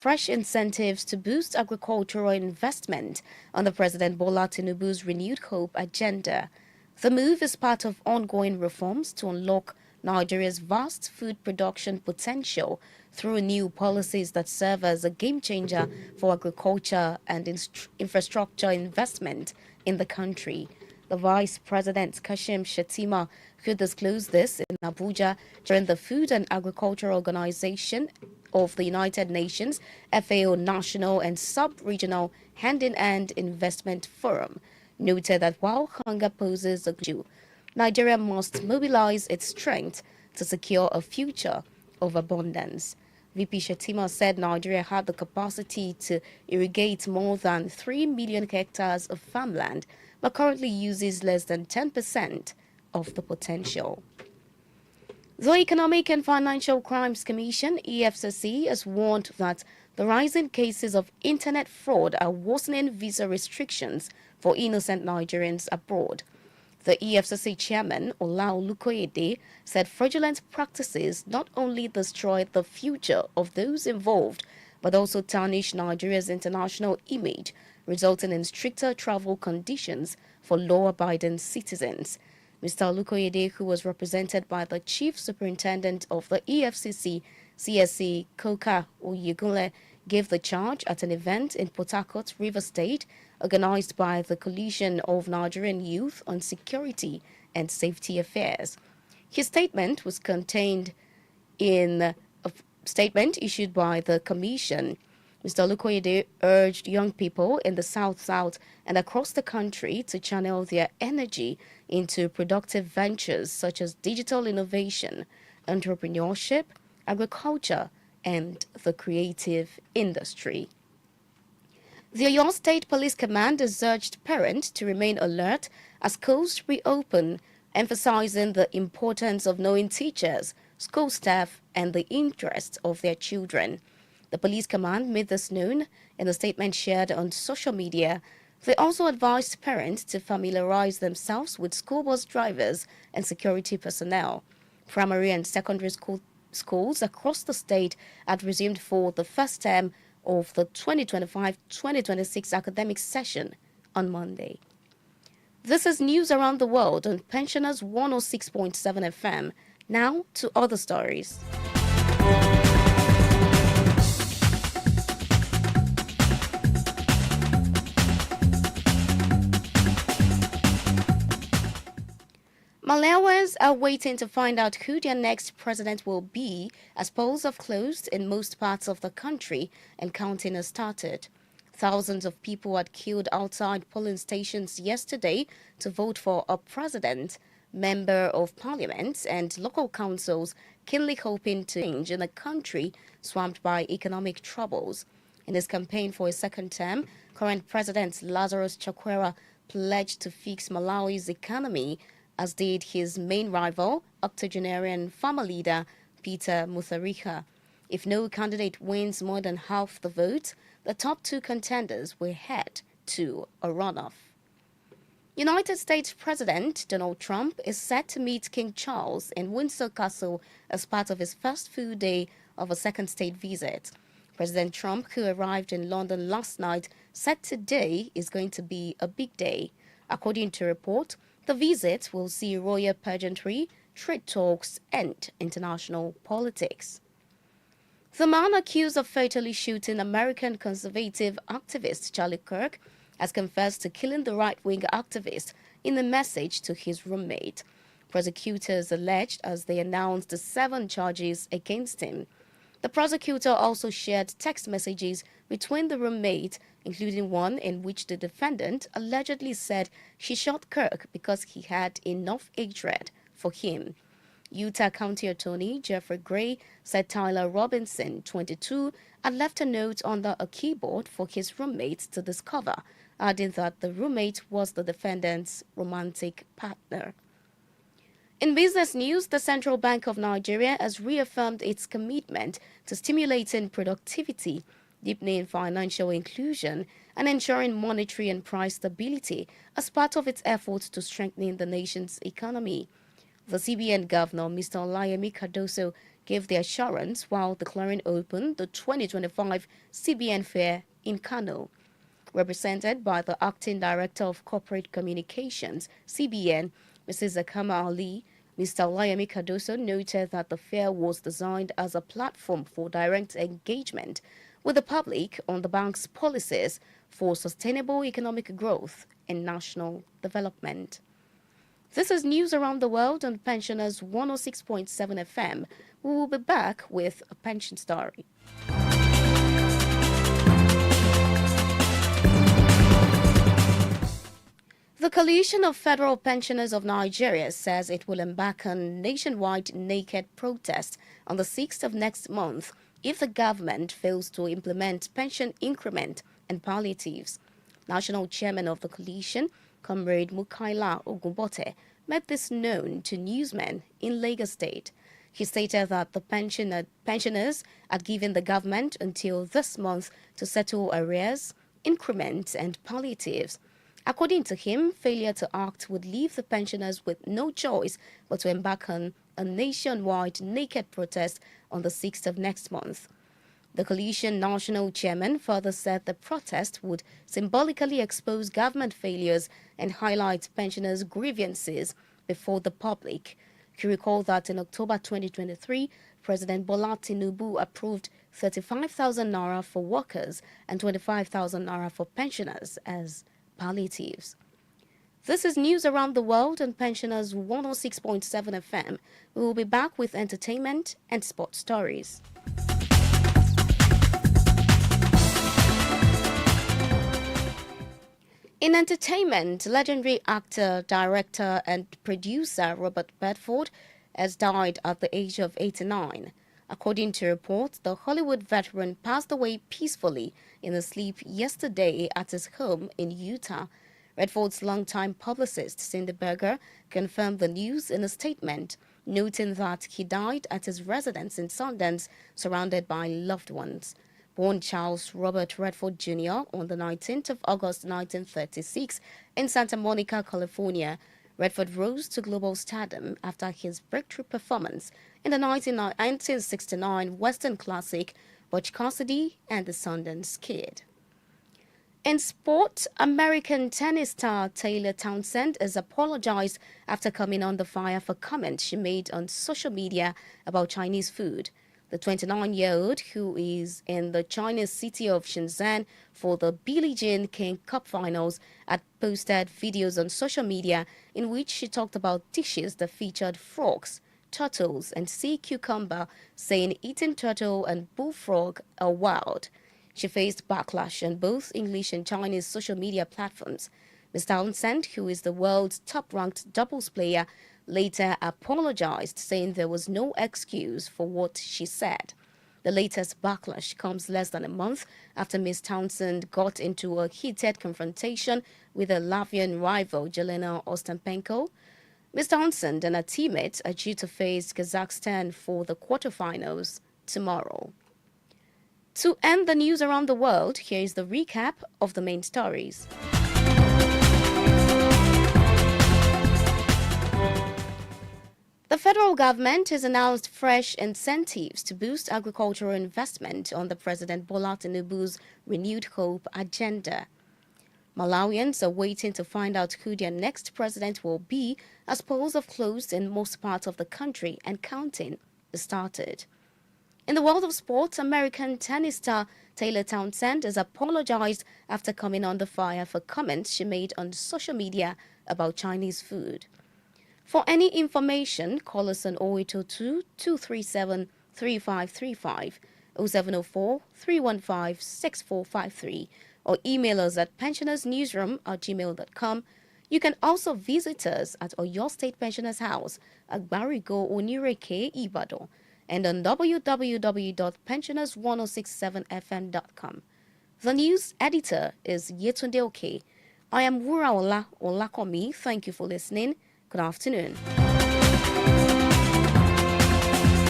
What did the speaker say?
fresh incentives to boost agricultural investment under President Bola Tinubu's renewed hope agenda. The move is part of ongoing reforms to unlock Nigeria's vast food production potential through new policies that serve as a game changer for agriculture and infrastructure investment in the country. The Vice President Kashim Shettima, who disclosed this in Abuja during the Food and Agriculture Organization of the United Nations FAO National and Sub-Regional Hand-in-Hand Investment Forum, noted that while hunger poses a issue, Nigeria must mobilize its strength to secure a future of abundance. VP Shettima said Nigeria had the capacity to irrigate more than 3 million hectares of farmland, but currently uses less than 10% of the potential. The Economic and Financial Crimes Commission, EFCC, has warned that the rising cases of internet fraud are worsening visa restrictions for innocent Nigerians abroad. The EFCC chairman, OLAKANMI, said fraudulent practices not only destroy the future of those involved, but also tarnish Nigeria's international image, resulting in stricter travel conditions for law-abiding citizens. Mr. Olukoyede, who was represented by the Chief Superintendent of the EFCC, CSC Koka Oyegunle, gave the charge at an event in Port Harcourt, Rivers State, organized by the Coalition of Nigerian Youth on Security and Safety Affairs. His statement was contained in a statement issued by the Commission. Mr. Olukoyede urged young people in the South and across the country to channel their energy into productive ventures such as digital innovation, entrepreneurship, agriculture, and the creative industry. The Oyo State Police Command has urged parents to remain alert as schools reopen, emphasizing the importance of knowing teachers, school staff, and the interests of their children. The police command made this known in a statement shared on social media. They also advised parents to familiarize themselves with school bus drivers and security personnel. Primary and secondary schools across the state had resumed for the first term of the 2025-2026 academic session on Monday. This is news around the world on Pensioners 106.7 FM. Now to other stories. Malawians are waiting to find out who their next president will be as polls have closed in most parts of the country and counting has started. Thousands of people had queued outside polling stations yesterday to vote for a president, member of parliament, and local councils, keenly hoping to change in a country swamped by economic troubles. In his campaign for a second term, current President Lazarus Chakwera pledged to fix Malawi's economy, as did his main rival, octogenarian farmer leader Peter Mutharika. If no candidate wins more than half the vote, the top two contenders will head to a runoff. United States President Donald Trump is set to meet King Charles in Windsor Castle as part of his first full day of a second state visit. President Trump, who arrived in London last night, said today is going to be a big day. According to report, the visit will see royal pageantry, trade talks, and international politics. The man accused of fatally shooting American conservative activist Charlie Kirk has confessed to killing the right-wing activist in a message to his roommate. Prosecutors alleged as they announced the 7 charges against him. The prosecutor also shared text messages between the roommate, including one in which the defendant allegedly said she shot Kirk because he had enough hatred for him. Utah County Attorney Jeffrey Gray said Tyler Robinson, 22, had left a note under a keyboard for his roommate to discover, adding that the roommate was the defendant's romantic partner. In business news, the Central Bank of Nigeria has reaffirmed its commitment to stimulating productivity, deepening financial inclusion, and ensuring monetary and price stability as part of its efforts to strengthen the nation's economy. The CBN governor, Mr. Olayemi Cardoso, gave the assurance while declaring open the 2025 CBN Fair in Kano. Represented by the Acting Director of Corporate Communications, CBN, Mrs. Akama Ali, Mr. Olayemi Cardoso noted that the fair was designed as a platform for direct engagement with the public on the bank's policies for sustainable economic growth and national development. This is news around the world on Pensioners 106.7 FM. We will be back with a pension story. The Coalition of Federal Pensioners of Nigeria says it will embark on nationwide naked protest on the 6th of next month if the government fails to implement pension increment and palliatives. National Chairman of the coalition, Comrade Mukaila Ogunbote, made this known to newsmen in Lagos State. He stated that the pensioners had given the government until this month to settle arrears, increments, and palliatives. According to him, failure to act would leave the pensioners with no choice but to embark on a nationwide naked protest on the 6th of next month. The coalition national chairman further said the protest would symbolically expose government failures and highlight pensioners' grievances before the public. He recalled that in October 2023, President Bola Tinubu approved 35,000 naira for workers and 25,000 naira for pensioners as palliatives. This is news around the world on Pensioners 106.7 FM. We will be back with entertainment and sports stories. In entertainment, legendary actor, director, and producer Robert Bedford has died at the age of 89. According to reports, the Hollywood veteran passed away peacefully in his sleep yesterday at his home in Utah. Redford's longtime publicist, Cindy Berger, confirmed the news in a statement, noting that he died at his residence in Sundance, surrounded by loved ones. Born Charles Robert Redford Jr. on the 19th of August 1936 in Santa Monica, California, Redford rose to global stardom after his breakthrough performance in the 1969 Western classic Butch Cassidy and the Sundance Kid. In sport, American tennis star Taylor Townsend has apologized after coming under fire for comments she made on social media about Chinese food. The 29-year-old, who is in the Chinese city of Shenzhen for the Billie Jean King Cup finals, had posted videos on social media in which she talked about dishes that featured frogs, turtles, and sea cucumber, saying eating turtle and bullfrog are wild. She faced backlash on both English and Chinese social media platforms. Ms. Townsend, who is the world's top-ranked doubles player, later apologized, saying there was no excuse for what she said. The latest backlash comes less than a month after Ms. Townsend got into a heated confrontation with her Latvian rival Jelena Ostapenko. Ms. Townsend and her teammates are due to face Kazakhstan for the quarterfinals tomorrow. To end the news around the world, here is the recap of the main stories. The federal government has announced fresh incentives to boost agricultural investment on the President Bola Tinubu's Renewed Hope agenda. Malawians are waiting to find out who their next president will be as polls have closed in most parts of the country and counting is started. In the world of sports, American tennis star Taylor Townsend has apologized after coming under fire for comments she made on social media about Chinese food. For any information, call us on 0802-237-3535, 0704-315-6453, or email us at pensionersnewsroom@gmail.com. You can also visit us at Oyo State Pensioners House at Barigo Onireke, Ibadan, and on www.pensioners1067fm.com. The news editor is Yetunde Oke. I am WURAOLA OLAKANMI. Thank you for listening. Good afternoon.